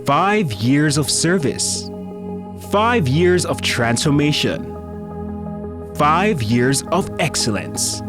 5 years of service, 5 years of transformation, 5 years of excellence.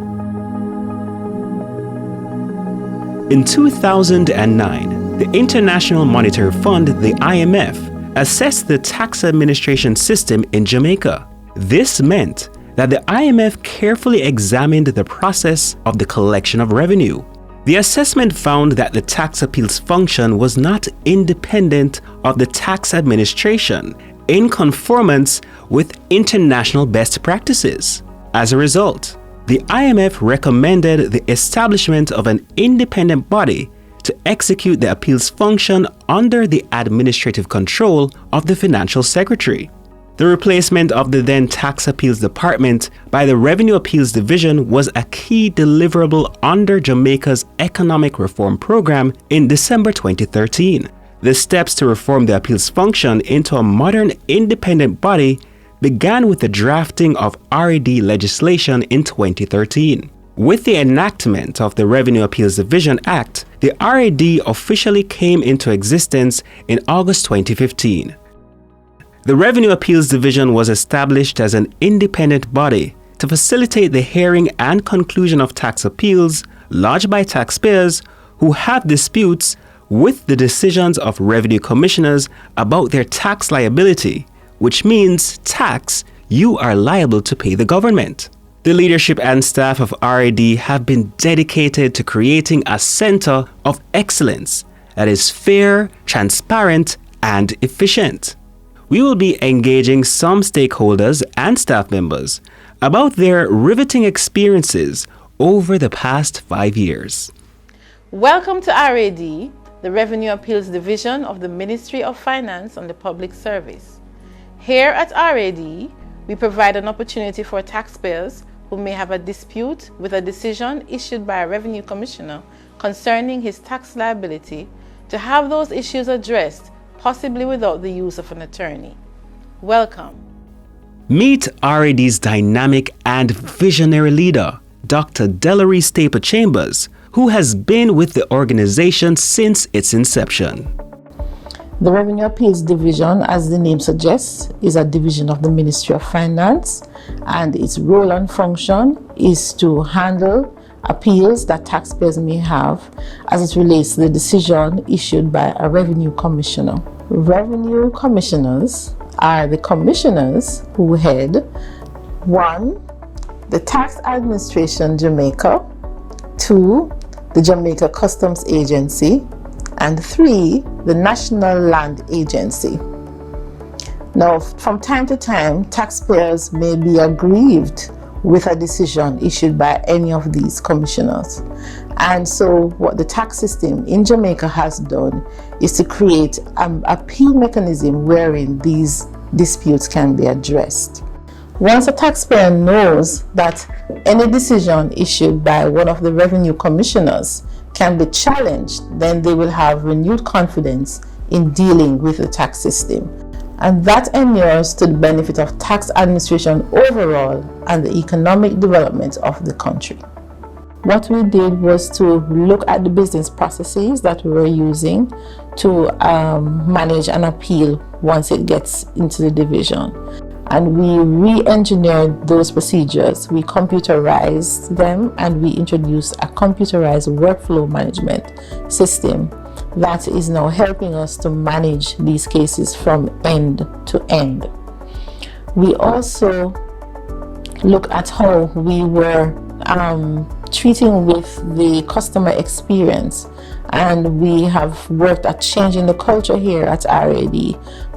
In 2009, the International Monetary Fund, the IMF, assessed the tax administration system in Jamaica. This meant that the IMF carefully examined the process of the collection of revenue. The assessment found that the tax appeals function was not independent of the tax administration, in conformance with international best practices. As a result, the IMF recommended the establishment of an independent body to execute the appeals function under the administrative control of the Financial Secretary. The replacement of the then Tax Appeals Department by the Revenue Appeals Division was a key deliverable under Jamaica's Economic Reform Program in December 2013. The steps to reform the appeals function into a modern independent body began with the drafting of RAD legislation in 2013. With the enactment of the Revenue Appeals Division Act, the RAD officially came into existence in August 2015. The Revenue Appeals Division was established as an independent body to facilitate the hearing and conclusion of tax appeals lodged by taxpayers who have disputes with the decisions of revenue commissioners about their tax liability, which means tax you are liable to pay the government. The leadership and staff of RAD have been dedicated to creating a center of excellence that is fair, transparent, and efficient. We will be engaging some stakeholders and staff members about their riveting experiences over the past 5 years. Welcome to RAD, the Revenue Appeals Division of the Ministry of Finance and the Public Service. Here at RAD, we provide an opportunity for taxpayers who may have a dispute with a decision issued by a revenue commissioner concerning his tax liability to have those issues addressed, possibly without the use of an attorney. Welcome. Meet RAD's dynamic and visionary leader, Dr. Delary Staple Chambers, who has been with the organization since its inception. The Revenue Appeals Division, as the name suggests, is a division of the Ministry of Finance, and its role and function is to handle appeals that taxpayers may have as it relates to the decision issued by a revenue commissioner. Revenue commissioners are the commissioners who head 1. The Tax Administration Jamaica, 2. the Jamaica Customs Agency, and 3. the National Land Agency. Now, from time to time, taxpayers may be aggrieved with a decision issued by any of these commissioners. And so what the tax system in Jamaica has done is to create an appeal mechanism wherein these disputes can be addressed. Once a taxpayer knows that any decision issued by one of the revenue commissioners can be challenged, then they will have renewed confidence in dealing with the tax system. And that inures to the benefit of tax administration overall and the economic development of the country. What we did was to look at the business processes that we were using to manage an appeal once it gets into the division. And we re-engineered those procedures, we computerized them, and we introduced a computerized workflow management system that is now helping us to manage these cases from end to end. We also look at how we were treating with the customer experience, and we have worked at changing the culture here at RAD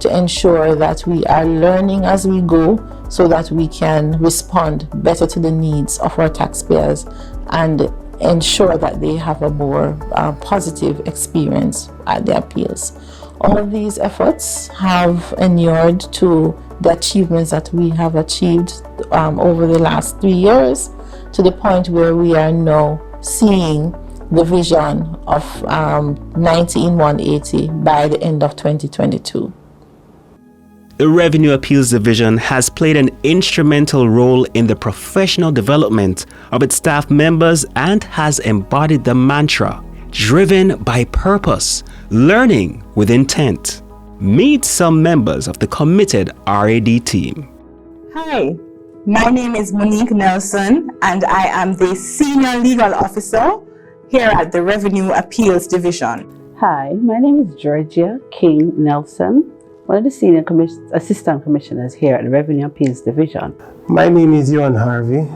to ensure that we are learning as we go so that we can respond better to the needs of our taxpayers and ensure that they have a more positive experience at their appeals. All of these efforts have inured to the achievements that we have achieved over the last 3 years, to the point where we are now seeing the vision of 90 in 180 by the end of 2022. The Revenue Appeals Division has played an instrumental role in the professional development of its staff members and has embodied the mantra, driven by purpose, learning with intent. Meet some members of the committed RAD team. Hi, my name is Monique Nelson and I am the Senior Legal Officer here at the Revenue Appeals Division. Hi, my name is Georgia King Nelson, one of the Senior Assistant Commissioners here at the Revenue Appeals Division. My name is Johan Harvey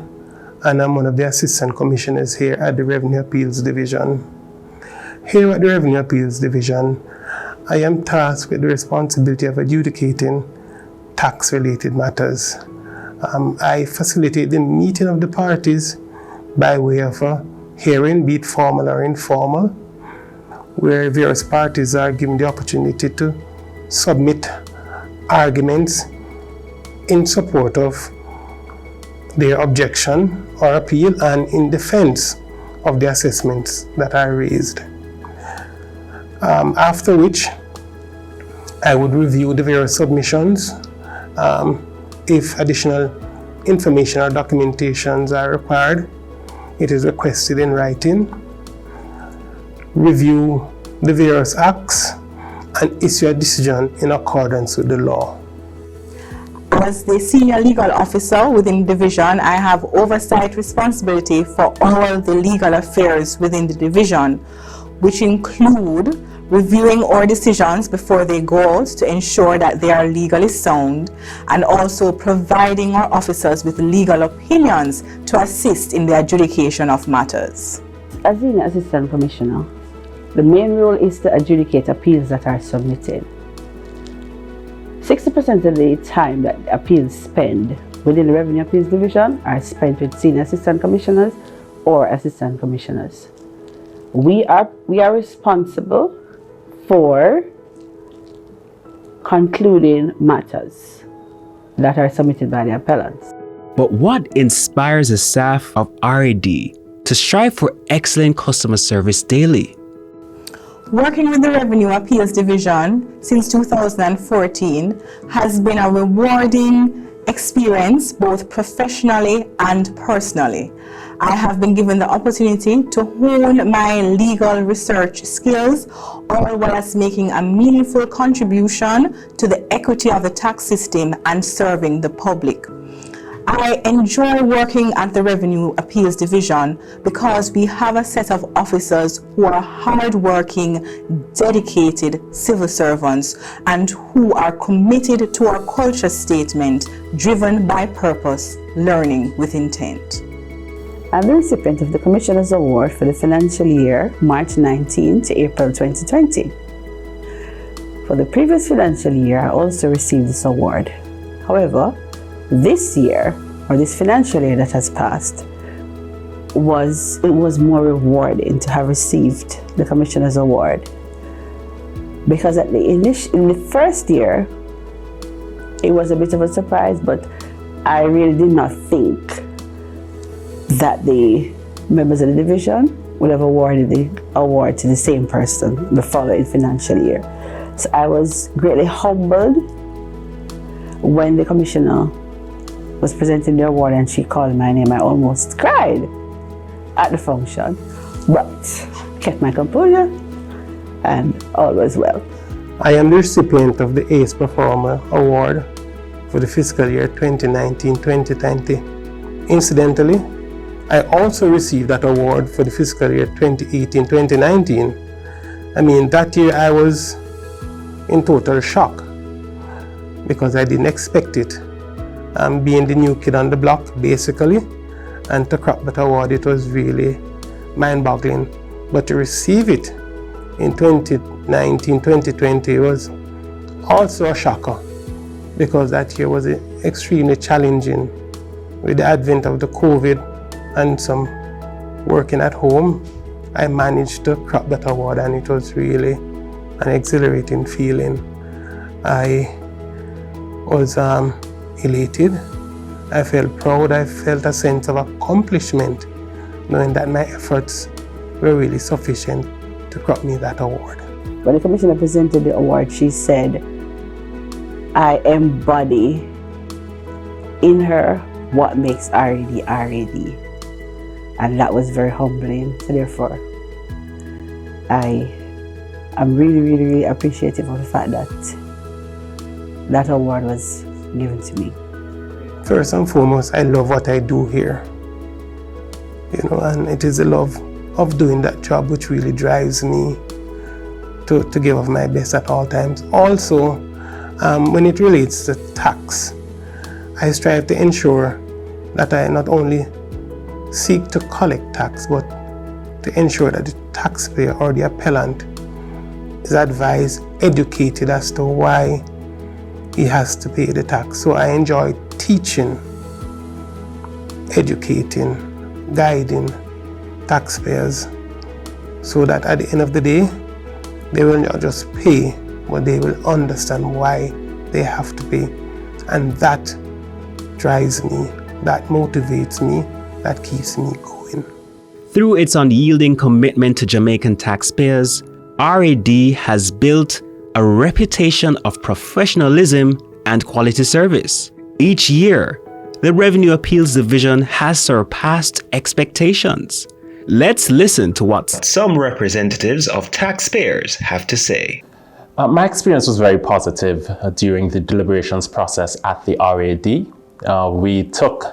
and I'm one of the Assistant Commissioners here at the Revenue Appeals Division. Here at the Revenue Appeals Division, I am tasked with the responsibility of adjudicating tax-related matters. I facilitate the meeting of the parties by way of a hearing, be it formal or informal, where various parties are given the opportunity to submit arguments in support of their objection or appeal and in defense of the assessments that are raised. After which, I would review the various submissions. If additional information or documentations are required, it is requested in writing. Review the various acts and issue a decision in accordance with the law. As the Senior Legal Officer within the division, I have oversight responsibility for all the legal affairs within the division, which include reviewing our decisions before they go out to ensure that they are legally sound, and also providing our officers with legal opinions to assist in the adjudication of matters. As an Assistant Commissioner, the main role is to adjudicate appeals that are submitted. 60% of the time that appeals spent within the Revenue Appeals Division are spent with Senior Assistant Commissioners or Assistant Commissioners. We are responsible for concluding matters that are submitted by the appellants. But what inspires the staff of RAD to strive for excellent customer service daily? Working with the Revenue Appeals Division since 2014 has been a rewarding experience both professionally and personally. I have been given the opportunity to hone my legal research skills, all whilst making a meaningful contribution to the equity of the tax system and serving the public. I enjoy working at the Revenue Appeals Division because we have a set of officers who are hard-working, dedicated civil servants and who are committed to our culture statement, driven by purpose, learning with intent. I'm the recipient of the Commissioner's Award for the financial year March 19 to April 2020. For the previous financial year, I also received this award. However, this year, or this financial year that has passed, it was more rewarding to have received the Commissioner's Award. Because in the first year, it was a bit of a surprise, but I really did not think that the members of the division would have awarded the award to the same person the following financial year. So I was greatly humbled when the commissioner was presenting the award and she called my name. I almost cried at the function, but kept my composure and all was well. I am the recipient of the ACE Performer Award for the fiscal year 2019-2020. Incidentally, I also received that award for the fiscal year 2018-2019. That year I was in total shock because I didn't expect it. Being the new kid on the block, basically, and to crack that award, it was really mind-boggling. But to receive it in 2019-2020 was also a shocker because that year was extremely challenging with the advent of the COVID and some working at home. I managed to crack that award and it was really an exhilarating feeling. I was elated, I felt proud, I felt a sense of accomplishment knowing that my efforts were really sufficient to crack me that award. When the commissioner presented the award, she said, I embody in her what makes RAD RAD. And that was very humbling. So therefore, I'm really, really, really appreciative of the fact that that award was given to me. First and foremost, I love what I do here. And it is the love of doing that job which really drives me to give of my best at all times. Also, when it relates to tax, I strive to ensure that I not only seek to collect tax, but to ensure that the taxpayer or the appellant is advised, educated as to why he has to pay the tax. So I enjoy teaching, educating, guiding taxpayers so that at the end of the day, they will not just pay, but they will understand why they have to pay. And that drives me, that motivates me, that keeps me going. Through its unyielding commitment to Jamaican taxpayers, RAD has built a reputation of professionalism and quality service. Each year, the Revenue Appeals Division has surpassed expectations. Let's listen to what some representatives of taxpayers have to say. My experience was very positive during the deliberations process at the RAD. We took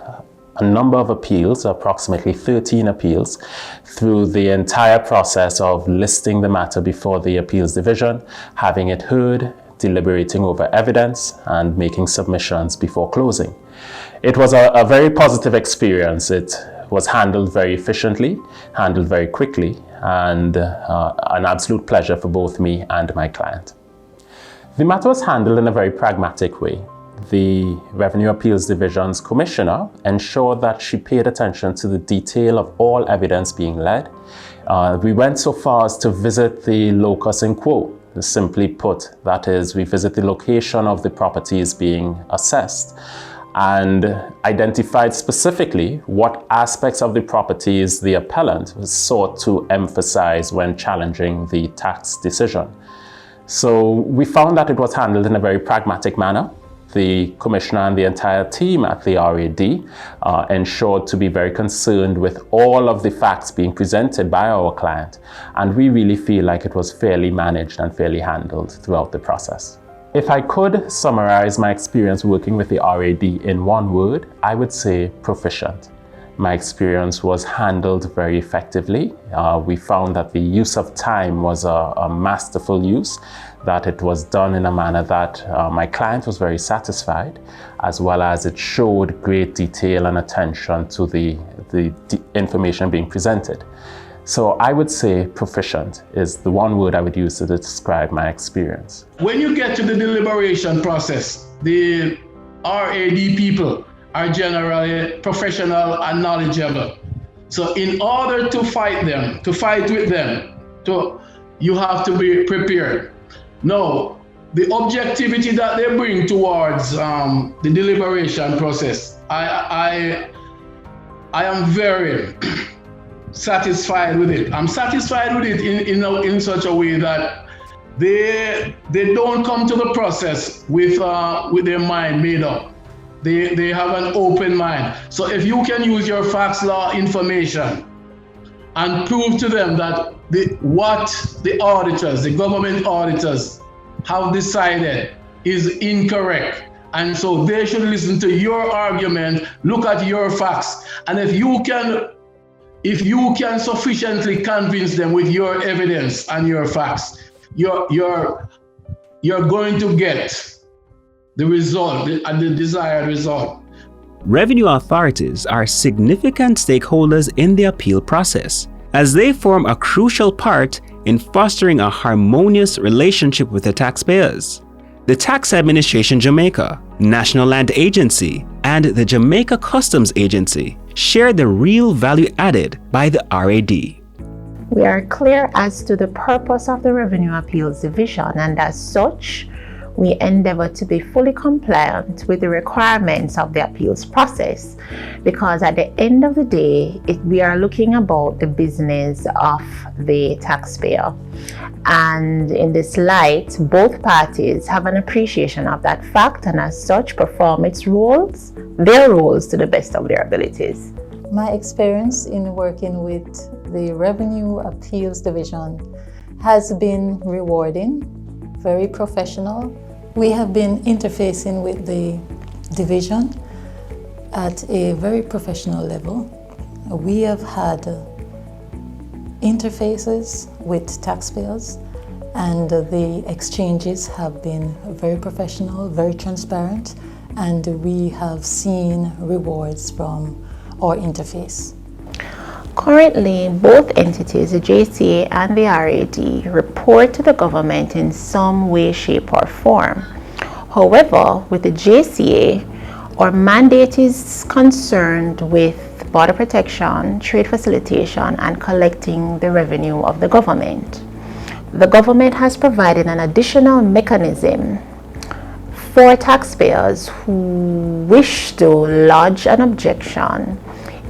a number of appeals, approximately 13 appeals, through the entire process of listing the matter before the Appeals Division, having it heard, deliberating over evidence, and making submissions before closing. It was a very positive experience. It was handled very efficiently, handled very quickly, and an absolute pleasure for both me and my client. The matter was handled in a very pragmatic way. The Revenue Appeals Division's commissioner ensured that she paid attention to the detail of all evidence being led. We went so far as to visit the locus in quo. Simply put, that is, we visit the location of the properties being assessed and identified specifically what aspects of the properties the appellant sought to emphasize when challenging the tax decision. So we found that it was handled in a very pragmatic manner. The commissioner and the entire team at the RAD ensured to be very concerned with all of the facts being presented by our client, and we really feel like it was fairly managed and fairly handled throughout the process. If I could summarize my experience working with the RAD in one word, I would say proficient. My experience was handled very effectively. We found that the use of time was a masterful use, that it was done in a manner that my client was very satisfied, as well as it showed great detail and attention to the information being presented. So I would say proficient is the one word I would use to describe my experience. When you get to the deliberation process, the RAD people are generally professional and knowledgeable. So in order to fight with them, you have to be prepared. Now, the objectivity that they bring towards the deliberation process, I am very satisfied with it. I'm satisfied with it in such a way that they don't come to the process with their mind made up. They have an open mind. So if you can use your facts law information and prove to them that what the auditors, the government auditors, have decided is incorrect, and so they should listen to your argument, look at your facts, and if you can sufficiently convince them with your evidence and your facts, you're going to get the result and the desired result. Revenue authorities are significant stakeholders in the appeal process, as they form a crucial part in fostering a harmonious relationship with the taxpayers. The Tax Administration Jamaica, National Land Agency, and the Jamaica Customs Agency share the real value added by the RAD. We are clear as to the purpose of the Revenue Appeals Division, and as such, we endeavor to be fully compliant with the requirements of the appeals process, because at the end of the day, we are looking about the business of the taxpayer. And in this light, both parties have an appreciation of that fact and as such perform their roles to the best of their abilities. My experience in working with the Revenue Appeals Division has been rewarding, very professional. We have been interfacing with the division at a very professional level. We have had interfaces with taxpayers, and the exchanges have been very professional, very transparent, and we have seen rewards from our interface. Currently, both entities, the JCA and the RAD, report to the government in some way, shape, or form. However, with the JCA, our mandate is concerned with border protection, trade facilitation, and collecting the revenue of the government. The government has provided an additional mechanism for taxpayers who wish to lodge an objection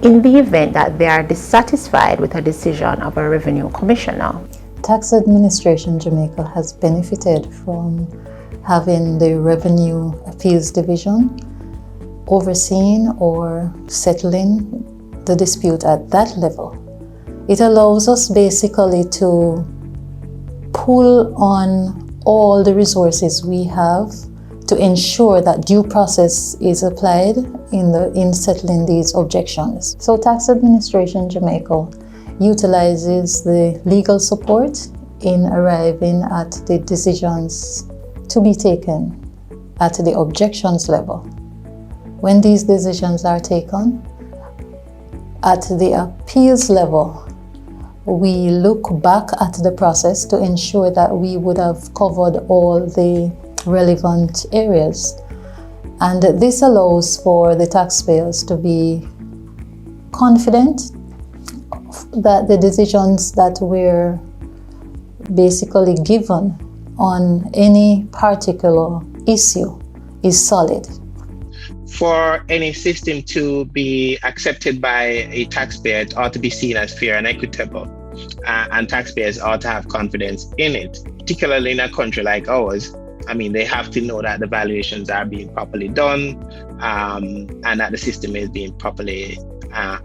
in the event that they are dissatisfied with a decision of a revenue commissioner. Tax Administration Jamaica has benefited from having the Revenue Appeals Division overseeing or settling the dispute at that level. It allows us basically to pull on all the resources we have to ensure that due process is applied in settling these objections. So Tax Administration Jamaica utilizes the legal support in arriving at the decisions to be taken at the objections level. When these decisions are taken at the appeals level, we look back at the process to ensure that we would have covered all the relevant areas. And this allows for the taxpayers to be confident that the decisions that were basically given on any particular issue is solid. For any system to be accepted by a taxpayer, it ought to be seen as fair and equitable, and taxpayers ought to have confidence in it, particularly in a country like ours. I mean, they have to know that the valuations are being properly done, and that the system is being properly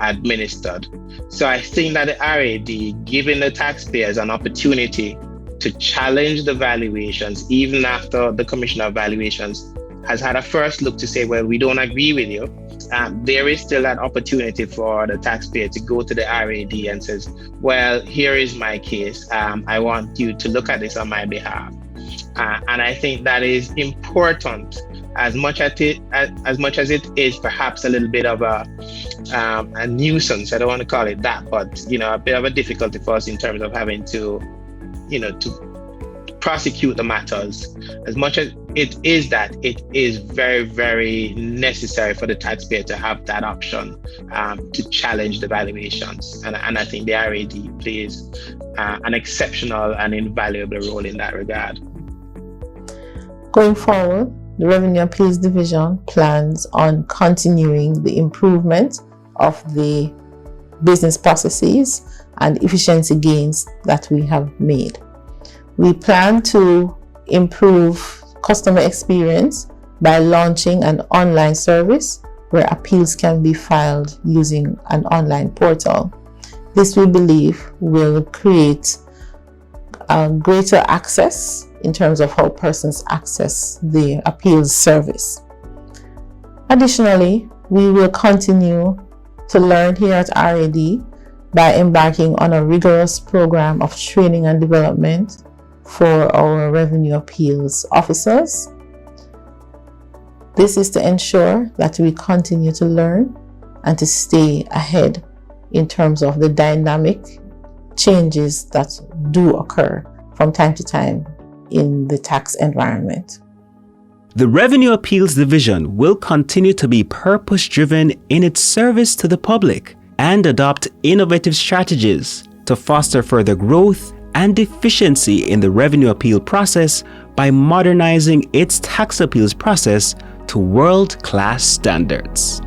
administered. So I think that the RAD, giving the taxpayers an opportunity to challenge the valuations, even after the Commissioner of Valuations has had a first look to say, well, we don't agree with you, there is still that opportunity for the taxpayer to go to the RAD and says, well, here is my case. I want you to look at this on my behalf. And I think that is important, as much as it is perhaps a little bit of a nuisance. I don't want to call it that, but a bit of a difficulty for us in terms of having to prosecute the matters. As much as it is that, it is very, very necessary for the taxpayer to have that option to challenge the valuations. And I think the RAD plays an exceptional and invaluable role in that regard. Going forward, the Revenue Appeals Division plans on continuing the improvement of the business processes and efficiency gains that we have made. We plan to improve customer experience by launching an online service where appeals can be filed using an online portal. This, we believe, will create greater access in terms of how persons access the appeals service. Additionally, we will continue to learn here at RAD by embarking on a rigorous program of training and development for our revenue appeals officers. This is to ensure that we continue to learn and to stay ahead in terms of the dynamic changes that do occur from time to time in the tax environment. The Revenue Appeals Division will continue to be purpose-driven in its service to the public and adopt innovative strategies to foster further growth and efficiency in the revenue appeal process by modernizing its tax appeals process to world-class standards.